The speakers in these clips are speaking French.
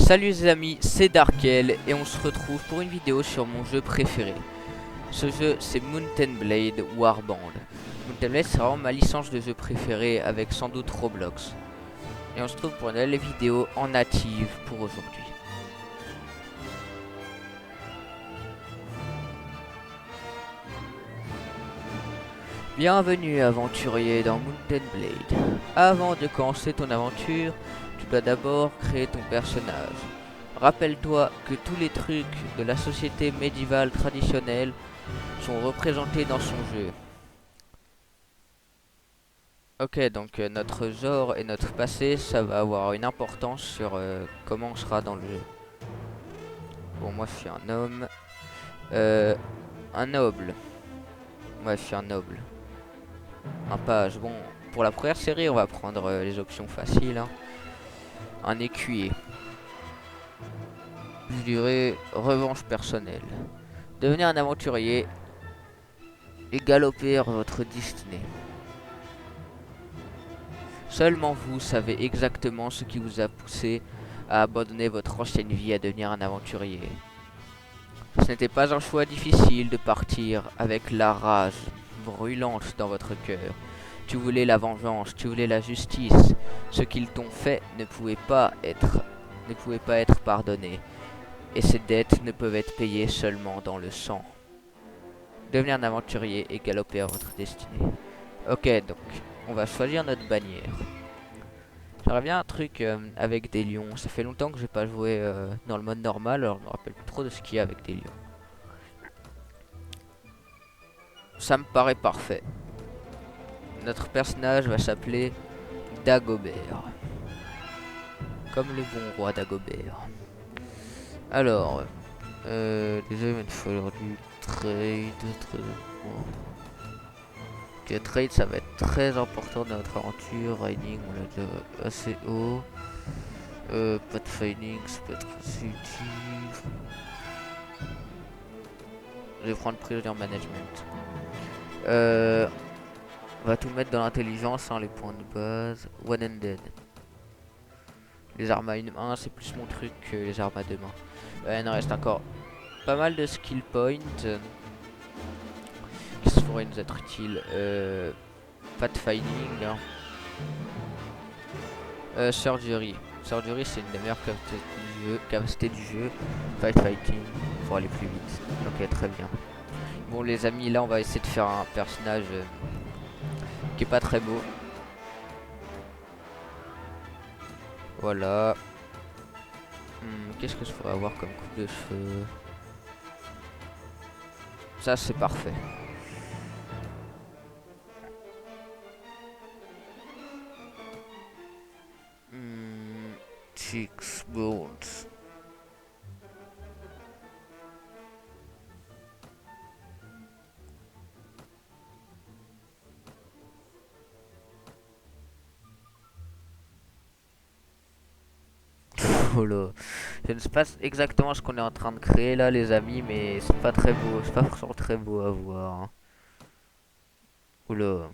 Salut les amis, c'est Darkel et on se retrouve pour une vidéo sur mon jeu préféré. Ce jeu c'est Mountain Blade Warband. Mountain Blade c'est vraiment ma licence de jeu préférée avec sans doute Roblox. Et on se retrouve pour une nouvelle vidéo en native pour aujourd'hui. Bienvenue aventurier dans Mountain Blade. Avant de commencer ton aventure, tu dois d'abord créer ton personnage. Rappelle-toi que tous les trucs de la société médiévale traditionnelle sont représentés dans son jeu. Ok, donc notre genre et notre passé, ça va avoir une importance sur comment on sera dans le jeu. Bon, moi je suis un homme. Un noble. Ouais, je suis un noble. Un page. Bon, pour la première série, on va prendre les options faciles. Hein. Un écuyer. Je dirais revanche personnelle. Devenez un aventurier et galoper vers votre destinée. Seulement vous savez exactement ce qui vous a poussé à abandonner votre ancienne vie à devenir un aventurier. Ce n'était pas un choix difficile de partir avec la rage brûlante dans votre cœur. Tu voulais la vengeance, tu voulais la justice. Ce qu'ils t'ont fait ne pouvait pas être pardonné. Et ces dettes ne peuvent être payées seulement dans le sang. Devenez un aventurier et galoper à votre destinée. Ok, donc on va choisir notre bannière. J'aimerais bien un truc avec des lions. Ça fait longtemps que j'ai pas joué dans le mode normal, alors je me rappelle plus trop de ce qu'il y a avec des lions. Ça me paraît parfait. Notre personnage va s'appeler Dagobert. Comme le bon roi Dagobert. Alors, déjà il va falloir du trade. Ok, trade ça va être très important dans notre aventure. Riding on l'a déjà assez haut. Pathfinding ça peut être assez utile. Je vais prendre Prisoner Management. On va tout mettre dans l'intelligence, hein, les points de base. One-handed. Les armes à une main, c'est plus mon truc que les armes à deux mains. Il en reste encore pas mal de skill points. Qui pourrait nous être utile. Pathfinding. Hein. Surgery. Surgery, c'est une des meilleures capacités du jeu. Fighting, pour aller plus vite. Ok, très bien. Bon, les amis, là, on va essayer de faire un personnage qui est pas très beau. Voilà. Qu'est-ce que je pourrais avoir comme coupe de cheveux? Ça, c'est parfait. Cheeks, bones. Oh là. Je ne sais pas exactement ce qu'on est en train de créer là les amis, mais c'est pas très beau, c'est pas forcément très beau à voir. Hein. Oula.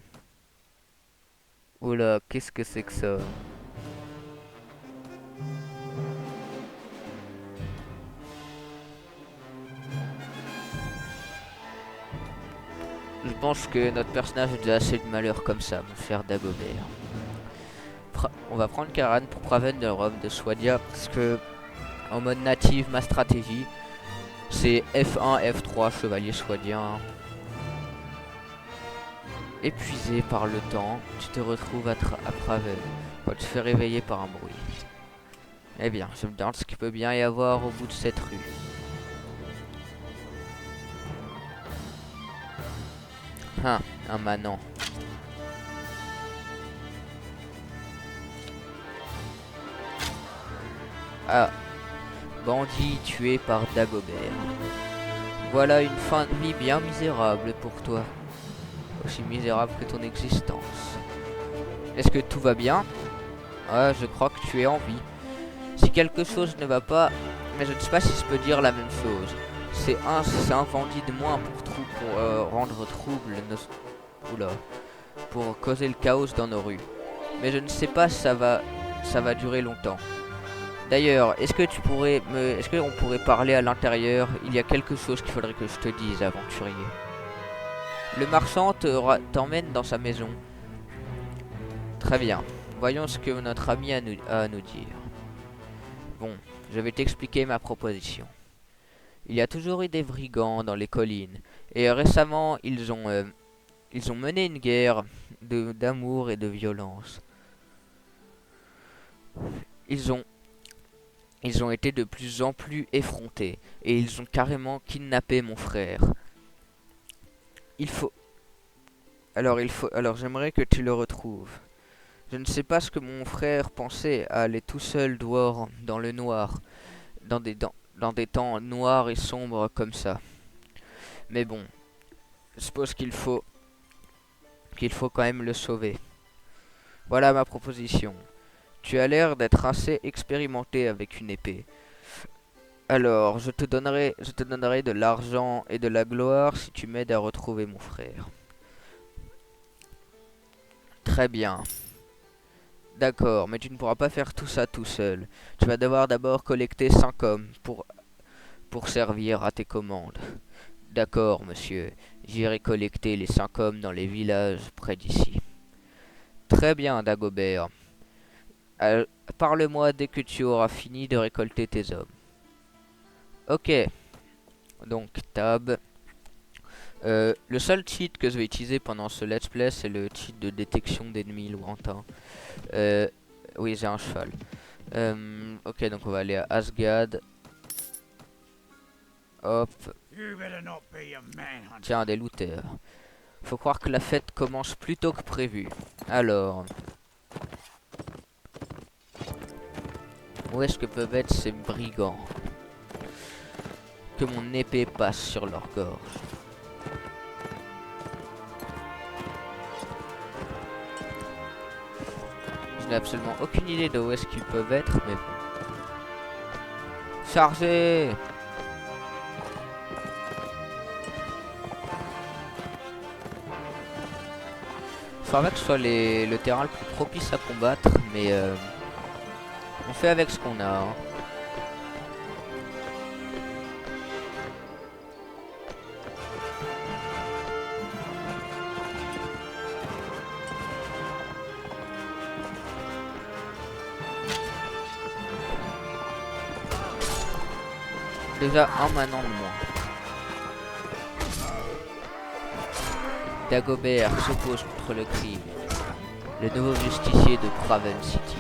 Oula, qu'est-ce que c'est que ça? Je pense que notre personnage a déjà assez de malheur comme ça, mon cher Dagobert. On va prendre Karan pour Praven de Rome de Swadia, parce que en mode native, ma stratégie, c'est F1, F3, chevalier swadien. Épuisé par le temps, tu te retrouves à Praven, quand tu te fais réveiller par un bruit. Eh bien, je me demande ce qu'il peut bien y avoir au bout de cette rue. Un manant. Ah, bandit tué par Dagobert. Voilà une fin de vie bien misérable pour toi. Aussi misérable que ton existence. Est-ce que tout va bien? Ah, je crois que tu es en vie. Si quelque chose ne va pas, mais je ne sais pas si je peux dire la même chose. C'est un bandit de moins pour rendre trouble pour causer le chaos dans nos rues. Mais je ne sais pas si ça va durer longtemps. D'ailleurs, est-ce qu'on pourrait parler à l'intérieur? Il y a quelque chose qu'il faudrait que je te dise, aventurier. Le marchand t'emmène dans sa maison. Très bien. Voyons ce que notre ami a à nous dire. Bon, je vais t'expliquer ma proposition. Il y a toujours eu des brigands dans les collines. Et récemment, ils ont mené une guerre d'amour et de violence. Ils ont, ils ont été de plus en plus effrontés. Et ils ont carrément kidnappé mon frère. Il faut... Alors j'aimerais que tu le retrouves. Je ne sais pas ce que mon frère pensait à aller tout seul dehors dans le noir, dans des temps noirs et sombres comme ça. Mais bon, je suppose qu'il faut quand même le sauver. Voilà ma proposition. Tu as l'air d'être assez expérimenté avec une épée. Alors, je te donnerai de l'argent et de la gloire si tu m'aides à retrouver mon frère. Très bien. D'accord, mais tu ne pourras pas faire tout ça tout seul. Tu vas devoir d'abord collecter 5 hommes pour servir à tes commandes. D'accord, monsieur. J'irai collecter les 5 hommes dans les villages près d'ici. Très bien, Dagobert. Parle-moi dès que tu auras fini de récolter tes hommes. Ok. Donc, Tab. Le seul cheat que je vais utiliser pendant ce let's play, c'est le cheat de détection d'ennemis lointains. Oui, j'ai un cheval. Ok, donc on va aller à Asgard. Hop. Tiens, des looters. Faut croire que la fête commence plus tôt que prévu. Alors, où est-ce que peuvent être ces brigands? Que mon épée passe sur leur gorge. Je n'ai absolument aucune idée de où est-ce qu'ils peuvent être, mais bon. Chargez! Je crois pas que ce soit le terrain le plus propice à combattre, mais on fait avec ce qu'on a. Hein. Déjà un manant de moins. Dagobert s'oppose contre le crime. Le nouveau justicier de Craven City.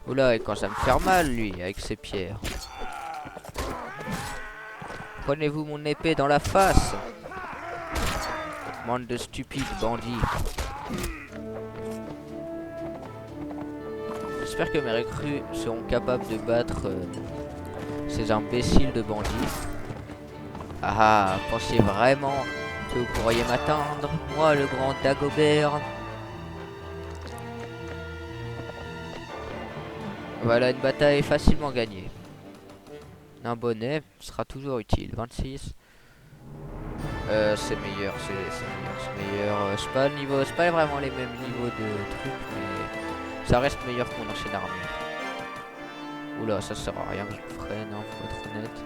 Oula, et quand ça me fait mal, lui, avec ses pierres. Prenez-vous mon épée dans la face. Bande de stupides bandits. J'espère que mes recrues seront capables de battre ces imbéciles de bandits. Ah, pensiez vraiment que vous pourriez m'atteindre, moi le grand Dagobert? Voilà une bataille facilement gagnée. Un bonnet sera toujours utile. 26. C'est meilleur, c'est meilleur. C'est pas vraiment les mêmes niveaux de trucs, mais ça reste meilleur que mon ancienne armure. Oula, ça sert à rien que je le freine, hein, faut être honnête.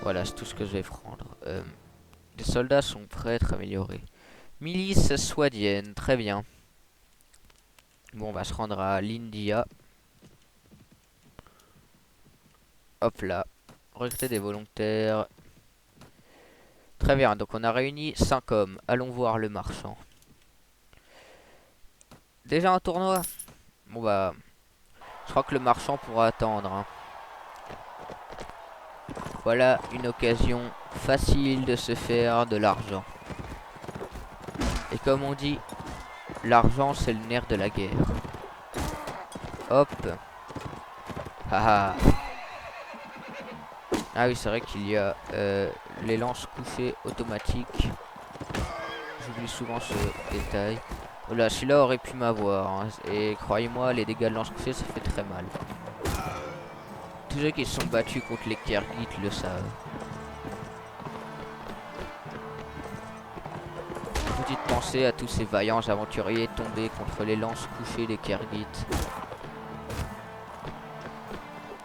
Voilà, c'est tout ce que je vais prendre. Les soldats sont prêts à être améliorés. Milice swadienne, très bien. Bon, on va se rendre à l'India. Hop là. Recruter des volontaires. Très bien, donc on a réuni 5 hommes. Allons voir le marchand. Déjà un tournoi? Bon bah... Je crois que le marchand pourra attendre. Hein. Voilà une occasion facile de se faire de l'argent. Et comme on dit, l'argent c'est le nerf de la guerre. Hop. Haha. Ah oui, c'est vrai qu'il y a les lances couchées automatiques. J'oublie souvent ce détail. Oh là, celui-là aurait pu m'avoir. Hein. Et croyez-moi, les dégâts de lance couchée, ça fait très mal. Tous ceux qui se sont battus contre les Kergites le savent. Vous suffit de penser à tous ces vaillants aventuriers tombés contre les lances couchées des Kergites.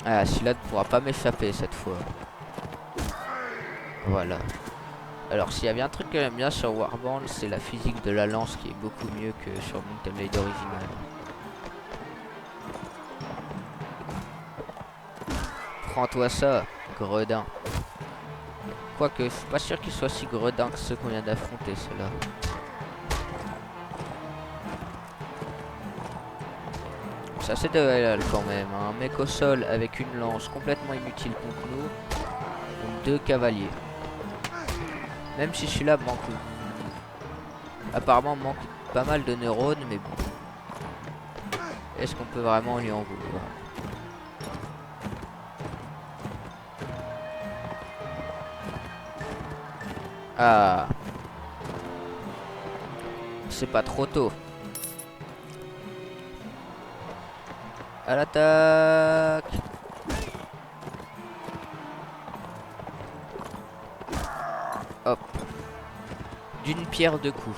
Ah, celui-là ne pourra pas m'échapper cette fois. Voilà. Alors s'il y avait un truc que j'aime bien sur Warband, c'est la physique de la lance qui est beaucoup mieux que sur Mountain Blade original. Prends-toi ça, gredin. Quoique, je suis pas sûr qu'il soit si gredin que ceux qu'on vient d'affronter, ceux-là. C'est assez de réel quand même. Un mec au sol avec une lance complètement inutile contre nous. Donc 2 cavaliers. Même si celui-là manque. Apparemment manque pas mal de neurones, mais bon. Est-ce qu'on peut vraiment lui en vouloir? Ah. C'est pas trop tôt. À l'attaque. Hop. D'une pierre deux coups.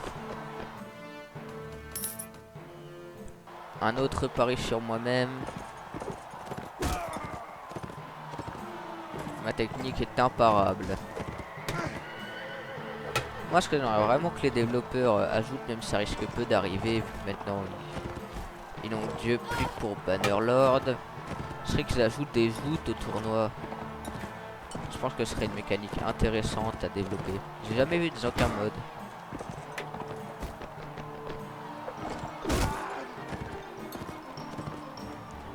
Un autre pari sur moi-même. Ma technique est imparable. Moi, ce que j'aimerais vraiment que les développeurs ajoutent, même si ça risque peu d'arriver, maintenant ils n'ont Dieu plus que pour Bannerlord, serait qu'ils ajoutent des joutes au tournoi. Je pense que ce serait une mécanique intéressante à développer. J'ai jamais vu dans aucun mode.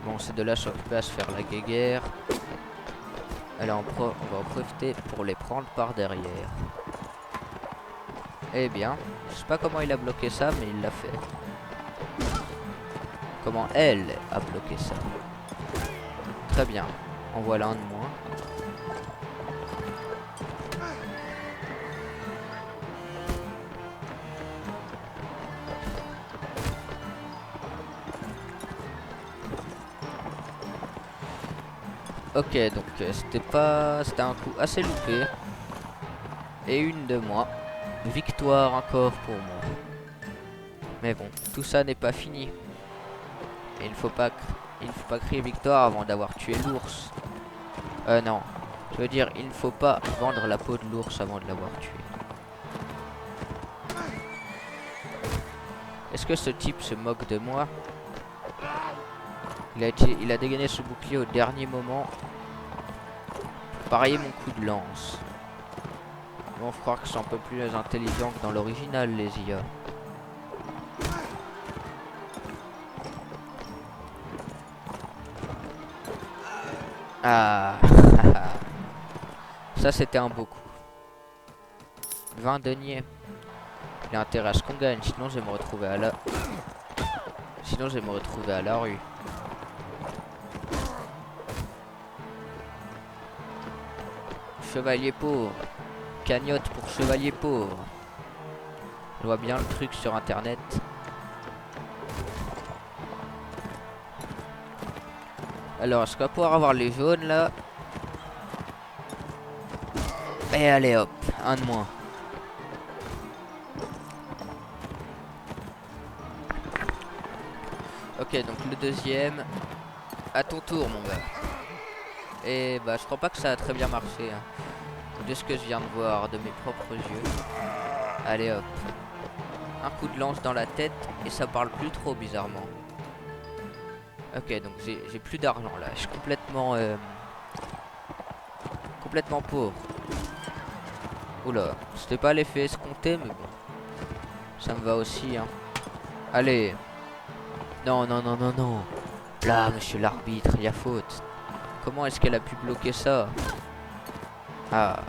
Bon, ces deux-là sont occupés à se faire la guéguerre. Alors on va en profiter pour les prendre par derrière. Eh bien, je sais pas comment il a bloqué ça, mais il l'a fait. Comment elle a bloqué ça. Très bien. En voilà un de moins. Ok, donc c'était un coup assez loupé. Et une de moi. Victoire encore pour moi. Mais bon, tout ça n'est pas fini. Et il ne faut pas crier victoire avant d'avoir tué l'ours. Non. Je veux dire, il ne faut pas vendre la peau de l'ours avant de l'avoir tué. Est-ce que ce type se moque de moi? Il a dégainé ce bouclier au dernier moment. Parier mon coup de lance. Bon, faut croire que c'est un peu plus intelligent que dans l'original, les IA. Ah. Ça, c'était un beau coup. 20 deniers. Il a intérêt à ce qu'on gagne, sinon je vais me retrouver à la rue. Chevalier pauvre. Cagnotte pour chevalier pauvre. Je vois bien le truc sur internet. Alors, est-ce qu'on va pouvoir avoir les jaunes là? Et allez hop, un de moins. Ok, donc le deuxième. À ton tour, mon gars. Et bah, je crois pas que ça a très bien marché. Hein. De ce que je viens de voir de mes propres yeux. Allez hop. Un coup de lance dans la tête et ça parle plus trop bizarrement. Ok, donc j'ai plus d'argent là. Je suis complètement pauvre. Oula, c'était pas l'effet escompté, mais bon. Ça me va aussi, hein. Allez. Non, non, non, non, non. Là, monsieur l'arbitre, il y a faute. Comment est-ce qu'elle a pu bloquer ça? Ah.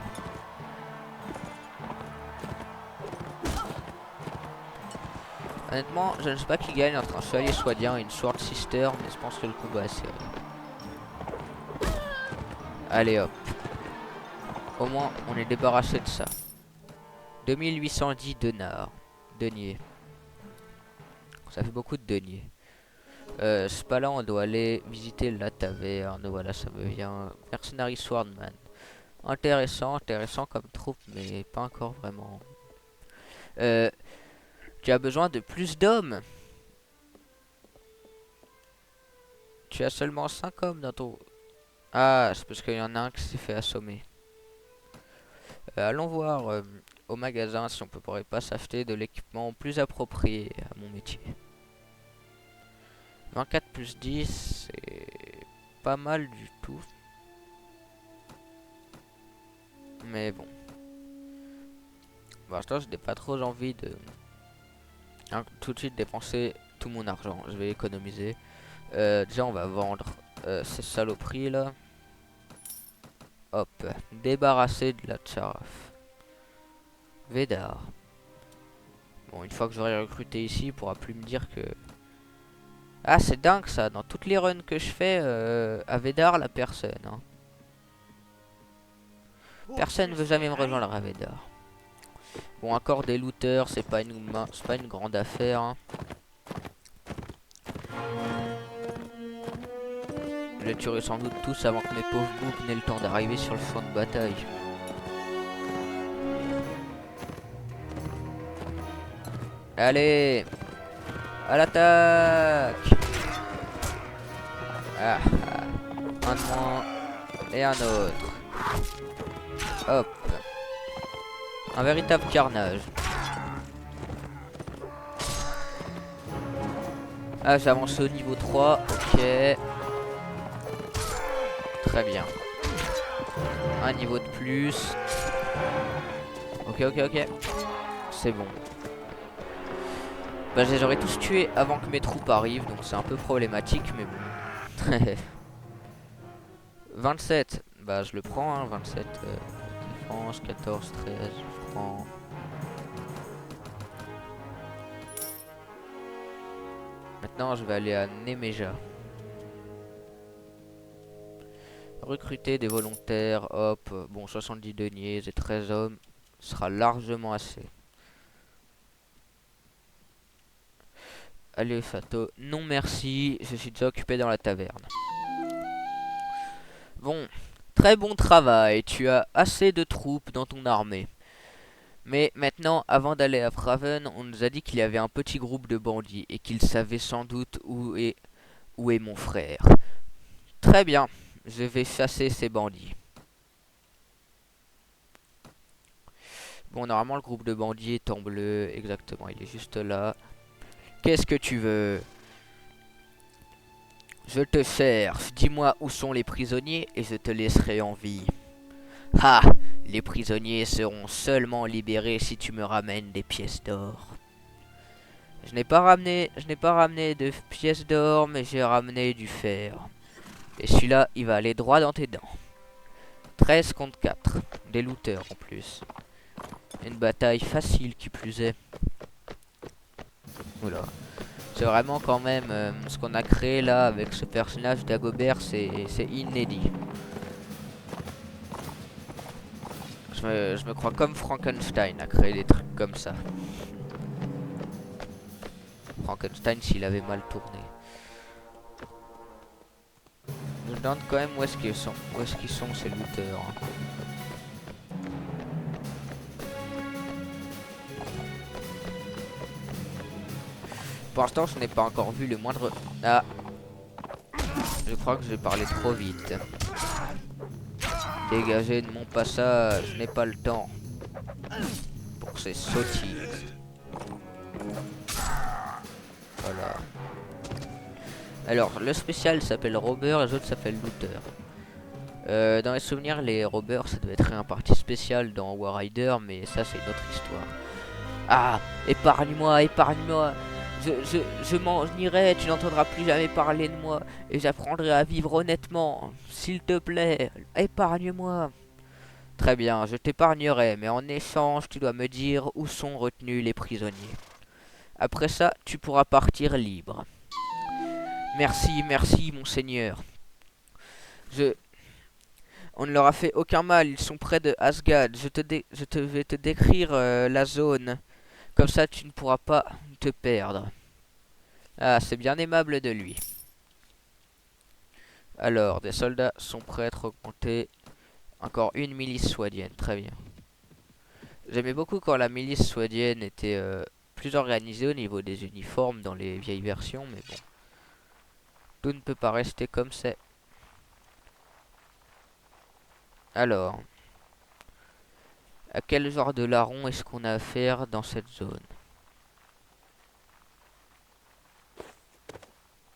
Honnêtement, je ne sais pas qui gagne entre un chevalier soignant et une Sword Sister, mais je pense que le combat est serré. Allez hop. Au moins, on est débarrassé de ça. 2810 deniers. Ça fait beaucoup de deniers. C'est pas là, on doit aller visiter la taverne. Voilà, ça me vient. Mercenary Swordman. Intéressant comme troupe, mais pas encore vraiment. Tu as besoin de plus d'hommes. Tu as seulement 5 hommes dans ton... Ah, c'est parce qu'il y en a un qui s'est fait assommer. Allons voir au magasin si on pourrait pas s'acheter de l'équipement plus approprié à mon métier. 24 plus 10, c'est pas mal du tout. Mais bon. Pour l'instant, je n'ai pas trop envie de tout de suite dépenser tout mon argent. Je vais économiser. Déjà, on va vendre ces saloperies là. Hop, débarrasser de la Tcharaf. Védar. Bon, une fois que j'aurai recruté ici, il pourra plus me dire que... Ah, c'est dingue ça. Dans toutes les runs que je fais à Védar, la personne. Hein. Personne ne veut jamais me rejoindre à Védar. Bon, encore des looters, c'est pas une grande affaire. Hein. Je les tuerai sans doute tous avant que mes pauvres boucs n'aient le temps d'arriver sur le champ de bataille. Allez, à l'attaque. Ah, un de moins et un autre. Hop. Un véritable carnage. Ah, j'avance au niveau 3. Ok. Très bien. Un niveau de plus. Ok, ok, ok. C'est bon. Bah, je les aurais tous tués avant que mes troupes arrivent. Donc c'est un peu problématique. Mais bon. 27. Bah, je le prends. Hein, 27. Défense. 14, 13. Je prends. Maintenant, je vais aller à Nemeja. Recruter des volontaires, hop, bon 70 deniers et 13 hommes sera largement assez. Allez Fato, non merci, je suis déjà occupé dans la taverne. Bon, très bon travail, tu as assez de troupes dans ton armée. Mais maintenant, avant d'aller à Praven, on nous a dit qu'il y avait un petit groupe de bandits et qu'ils savaient sans doute où est mon frère. Très bien, je vais chasser ces bandits. Bon, normalement, le groupe de bandits est en bleu. Exactement, il est juste là. Qu'est-ce que tu veux? Je te cherche. Dis-moi où sont les prisonniers et je te laisserai en vie. Ah! Les prisonniers seront seulement libérés si tu me ramènes des pièces d'or. Je n'ai pas ramené de pièces d'or, mais j'ai ramené du fer. Et celui-là, il va aller droit dans tes dents. 13 contre 4. Des looters en plus. Une bataille facile qui plus est. Oula. C'est vraiment quand même ce qu'on a créé là avec ce personnage d'Agobert, c'est inédit. Je me crois comme Frankenstein à créer des trucs comme ça. Frankenstein s'il avait mal tourné. Je me demande quand même où est-ce qu'ils sont ces looters. Hein. Pour l'instant, je n'ai pas encore vu le moindre... Ah. Je crois que j'ai parlé trop vite. Dégagez de mon passage, je n'ai pas le temps. Pour ces sottises. Voilà. Alors, le spécial s'appelle Robber et les autres s'appellent Looter. Dans les souvenirs, les Robbers, ça devait être un parti spécial dans War Rider, mais ça, c'est une autre histoire. Ah, épargne-moi, épargne-moi. Je m'en irai, tu n'entendras plus jamais parler de moi. Et j'apprendrai à vivre honnêtement. S'il te plaît, épargne-moi. Très bien, je t'épargnerai, mais en échange, tu dois me dire où sont retenus les prisonniers. Après ça, tu pourras partir libre. Merci, merci, monseigneur. On ne leur a fait aucun mal, ils sont près de Asgard. Je vais te décrire la zone. Comme ça, tu ne pourras pas te perdre. Ah, c'est bien aimable de lui. Alors, des soldats sont prêts à être augmentés. Encore une milice suédienne, très bien. J'aimais beaucoup quand la milice suédienne était plus organisé au niveau des uniformes dans les vieilles versions, mais bon. Tout ne peut pas rester comme c'est. Alors, à quel genre de larron est-ce qu'on a affaire dans cette zone?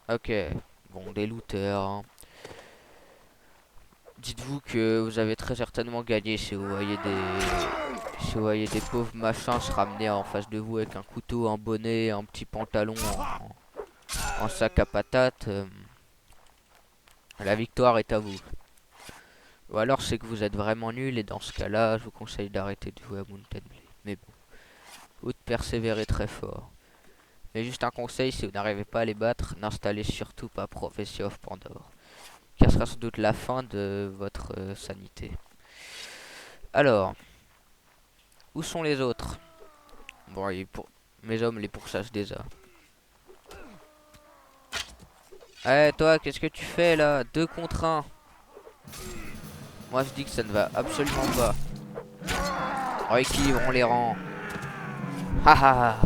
Ok, bon, des looters, hein. Dites-vous que vous avez très certainement gagné si vous voyez des pauvres machins se ramener en face de vous avec un couteau, un bonnet, un petit pantalon en sac à patates. La victoire est à vous. Ou alors c'est que vous êtes vraiment nul et dans ce cas-là, je vous conseille d'arrêter de jouer à Mountain Blade. Mais bon, ou de persévérer très fort. Mais juste un conseil, si vous n'arrivez pas à les battre, n'installez surtout pas Prophecy of Pandore. Car ce sera sans doute la fin de votre sanité. Alors, où sont les autres? Bon, mes hommes les pourchassent déjà. Eh toi, qu'est-ce que tu fais là? 2 contre 1. Moi je dis que ça ne va absolument pas. Rééquilibrons les rangs. Haha.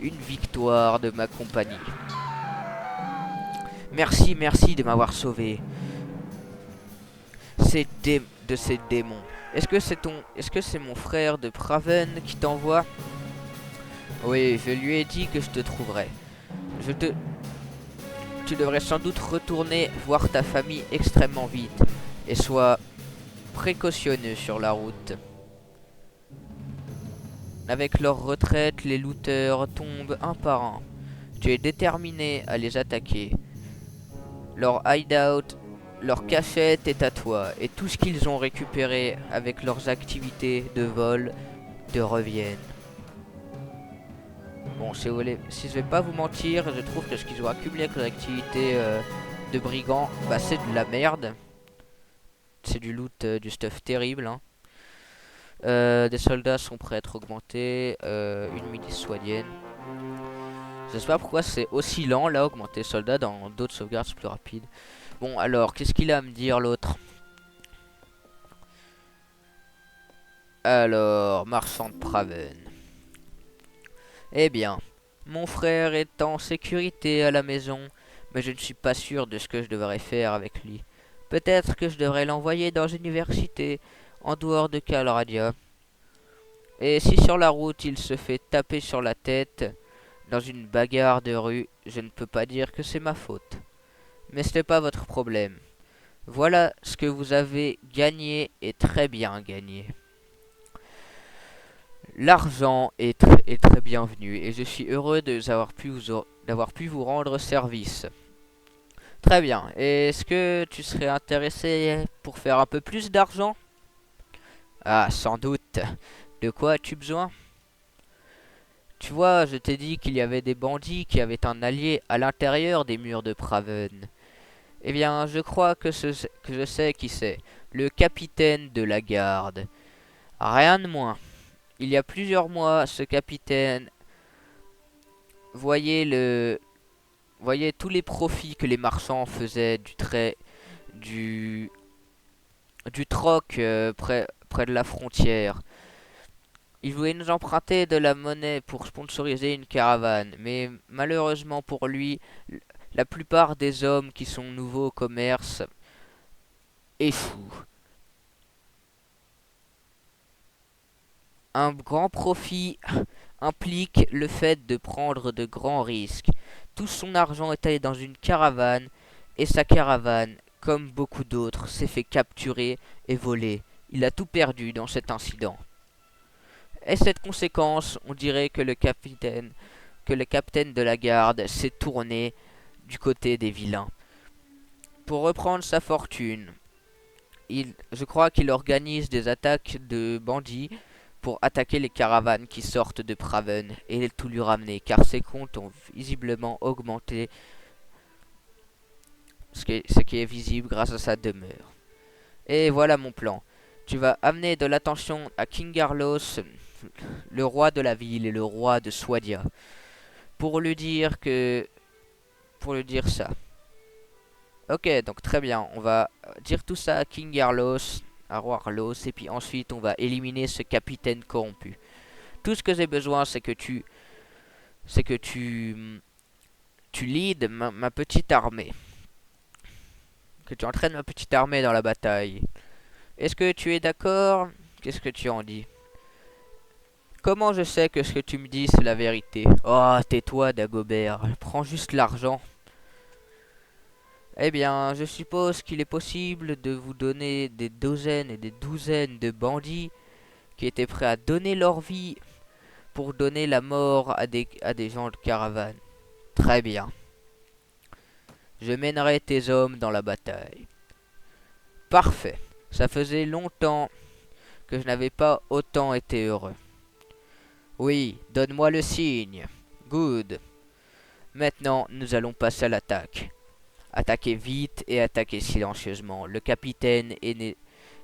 Une victoire de ma compagnie. Merci, merci de m'avoir sauvé. De ces démons. Est-ce que c'est mon frère de Praven qui t'envoie? Oui, je lui ai dit que je te trouverais. Tu devrais sans doute retourner voir ta famille extrêmement vite. Et sois précautionneux sur la route. Avec leur retraite, les looters tombent un par un. Tu es déterminé à les attaquer. Leur hideout, leur cachette est à toi. Et tout ce qu'ils ont récupéré avec leurs activités de vol te reviennent. Bon, si je vais pas vous mentir, je trouve que ce qu'ils ont accumulé avec leurs activités de brigands, bah c'est de la merde. C'est du loot, du stuff terrible, hein. Des soldats sont prêts à être augmentés. Une milice soignenne. Je sais pas pourquoi c'est aussi lent là, augmenter soldats. Dans d'autres sauvegardes c'est plus rapide. Bon alors, qu'est-ce qu'il a à me dire l'autre? Alors, marchand de Praven. Eh bien, mon frère est en sécurité à la maison, mais je ne suis pas sûr de ce que je devrais faire avec lui. Peut-être que je devrais l'envoyer dans une université en dehors de Calradia. Et si sur la route il se fait taper sur la tête dans une bagarre de rue, je ne peux pas dire que c'est ma faute. Mais ce n'est pas votre problème. Voilà ce que vous avez gagné et très bien gagné. L'argent est très bienvenu et je suis heureux d'avoir pu vous rendre service. Très bien. Est-ce que tu serais intéressé pour faire un peu plus d'argent? Ah, sans doute. De quoi as-tu besoin? Tu vois, je t'ai dit qu'il y avait des bandits qui avaient un allié à l'intérieur des murs de Praven. Eh bien, je crois que je sais qui c'est. Le capitaine de la garde. Rien de moins. Il y a plusieurs mois, ce capitaine voyait tous les profits que les marchands faisaient du, du troc près de la frontière. Il voulait nous emprunter de la monnaie pour sponsoriser une caravane, mais malheureusement pour lui, la plupart des hommes qui sont nouveaux au commerce échouent. Un grand profit implique le fait de prendre de grands risques. Tout son argent est allé dans une caravane, et sa caravane, comme beaucoup d'autres, s'est fait capturer et voler. Il a tout perdu dans cet incident. Et cette conséquence, on dirait que que le capitaine de la garde s'est tourné du côté des vilains. Pour reprendre sa fortune, je crois qu'il organise des attaques de bandits pour attaquer les caravanes qui sortent de Praven et tout lui ramener, car ses comptes ont visiblement augmenté, ce qui est visible grâce à sa demeure. Et voilà mon plan. Tu vas amener de l'attention à King Carlos, le roi de la ville et le roi de Swadia, pour lui dire ça. Ok, donc très bien, on va dire tout ça à King Carlos, à roi Carlos, et puis ensuite on va éliminer ce capitaine corrompu. Tout ce que j'ai besoin, c'est que tu c'est que tu leads ma petite armée. Que tu entraînes ma petite armée dans la bataille. Est-ce que tu es d'accord? Qu'est-ce que tu en dis? Comment je sais que ce que tu me dis c'est la vérité? Oh, tais-toi, Dagobert. Prends juste l'argent. Eh bien, je suppose qu'il est possible de vous donner des douzaines et des douzaines de bandits qui étaient prêts à donner leur vie pour donner la mort à des gens de caravane. Très bien. Je mènerai tes hommes dans la bataille. Parfait. Ça faisait longtemps que je n'avais pas autant été heureux. Oui, donne-moi le signe. Good. Maintenant, nous allons passer à l'attaque. Attaquez vite et attaquez silencieusement. Le capitaine et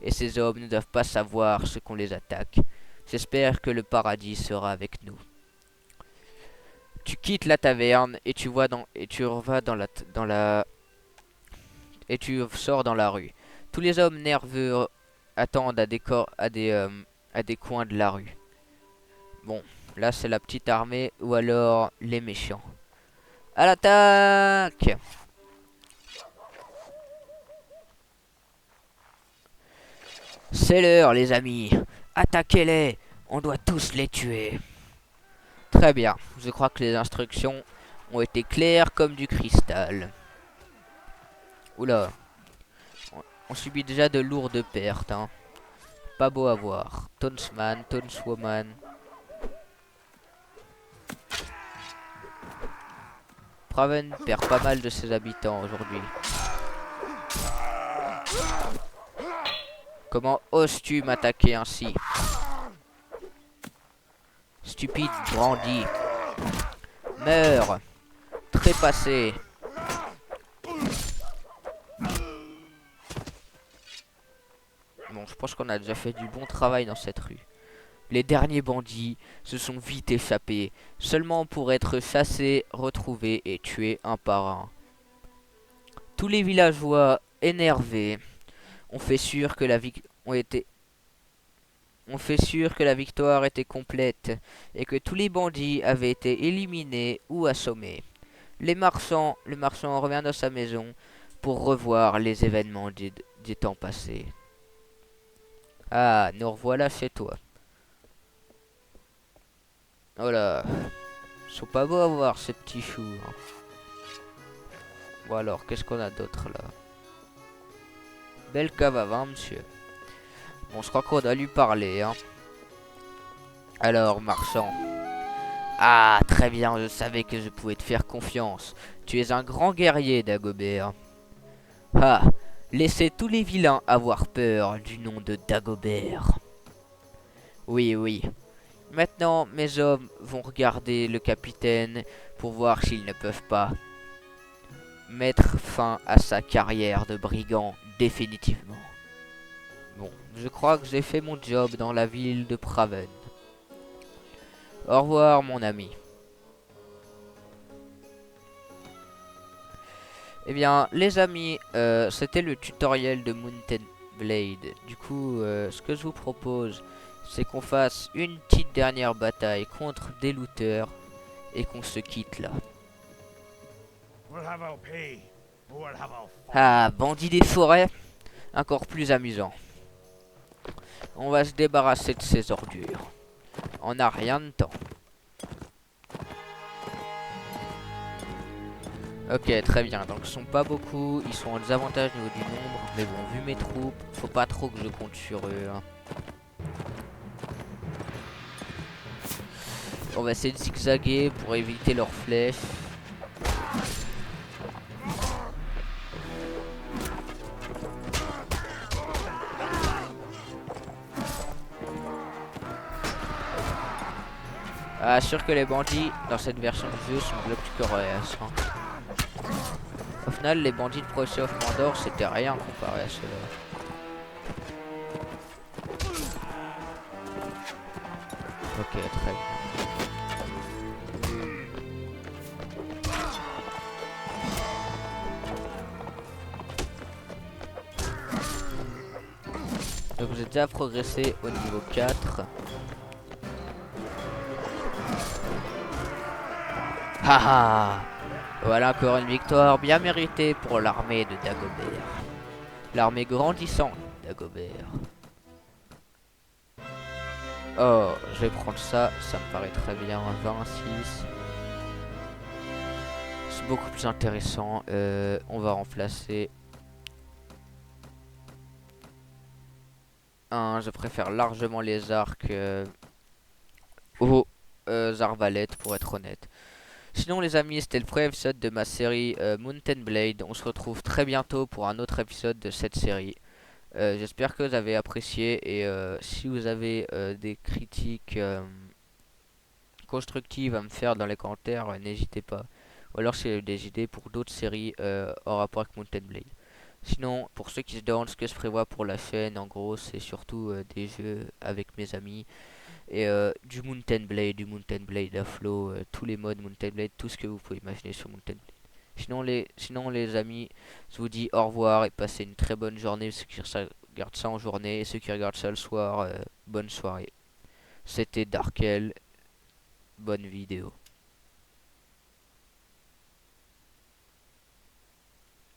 ses hommes ne doivent pas savoir ce qu'on les attaque. J'espère que le paradis sera avec nous. Tu quittes la taverne et tu vas et tu sors dans la rue. Tous les hommes nerveux attendent à des coins de la rue. Bon, là c'est la petite armée ou alors les méchants. À l'attaque! C'est l'heure, les amis. Attaquez-les. On doit tous les tuer. Très bien. Je crois que les instructions ont été claires comme du cristal. Oula. On subit déjà de lourdes pertes. Hein. Pas beau à voir. Townsman, Townswoman. Praven perd pas mal de ses habitants aujourd'hui. Comment oses-tu m'attaquer ainsi? Stupide brandi. Meurs. Trépassé. Bon, je pense qu'on a déjà fait du bon travail dans cette rue. Les derniers bandits se sont vite échappés, seulement pour être chassés, retrouvés et tués un par un. Tous les villageois énervés ont fait sûr que la victoire était complète et que tous les bandits avaient été éliminés ou assommés. Le marchand revient dans sa maison pour revoir les événements des temps passés. Ah, nous revoilà chez toi. Oh là, ils sont pas beaux à voir ces petits choux. Hein. Bon alors, qu'est-ce qu'on a d'autre là? Belle cave à vin, monsieur. Bon, je crois qu'on doit lui parler. Hein. Alors, marchand. Ah, très bien, je savais que je pouvais te faire confiance. Tu es un grand guerrier, Dagobert. Ah, laissez tous les vilains avoir peur du nom de Dagobert. Oui, oui. Maintenant, mes hommes vont regarder le capitaine pour voir s'ils ne peuvent pas mettre fin à sa carrière de brigand définitivement. Bon, je crois que j'ai fait mon job dans la ville de Praven. Au revoir, mon ami. Eh bien, les amis, c'était le tutoriel de Mountain Blade. Du coup, ce que je vous propose, c'est qu'on fasse une petite dernière bataille contre des looters et qu'on se quitte là. Ah, bandit des forêts, encore plus amusant. On va se débarrasser de ces ordures. On n'a rien de temps. Ok, très bien. Donc, ils sont pas beaucoup. Ils sont en désavantage au niveau du nombre. Mais bon, vu mes troupes, faut pas trop que je compte sur eux. Hein. On va essayer de zigzaguer pour éviter leurs flèches. Ah, sûr que les bandits dans cette version de jeu sont beaucoup plus coriaces. Hein. Au final, les bandits de Prophecy of Mordor, c'était rien comparé à ceux-là. Ok, très bien. Donc j'ai déjà progressé au niveau 4. Haha. Voilà encore une victoire bien méritée pour l'armée de Dagobert. L'armée grandissante Dagobert. Oh, je vais prendre ça, ça me paraît très bien. 26. C'est beaucoup plus intéressant. On va remplacer je préfère largement les arcs aux arbalètes pour être honnête. Sinon les amis, c'était le premier épisode de ma série Mountain Blade. On se retrouve très bientôt pour un autre épisode de cette série. J'espère que vous avez apprécié et si vous avez des critiques constructives à me faire dans les commentaires, n'hésitez pas. Ou alors si vous avez des idées pour d'autres séries en rapport avec Mountain Blade. Sinon, pour ceux qui se demandent ce que je prévois pour la chaîne, en gros, c'est surtout des jeux avec mes amis et du Mountain Blade à flow, tous les modes Mountain Blade, tout ce que vous pouvez imaginer sur Mountain Blade. Sinon les amis, je vous dis au revoir et passez une très bonne journée. Ceux qui regardent ça en journée et ceux qui regardent ça le soir, bonne soirée. C'était Darkel, bonne vidéo.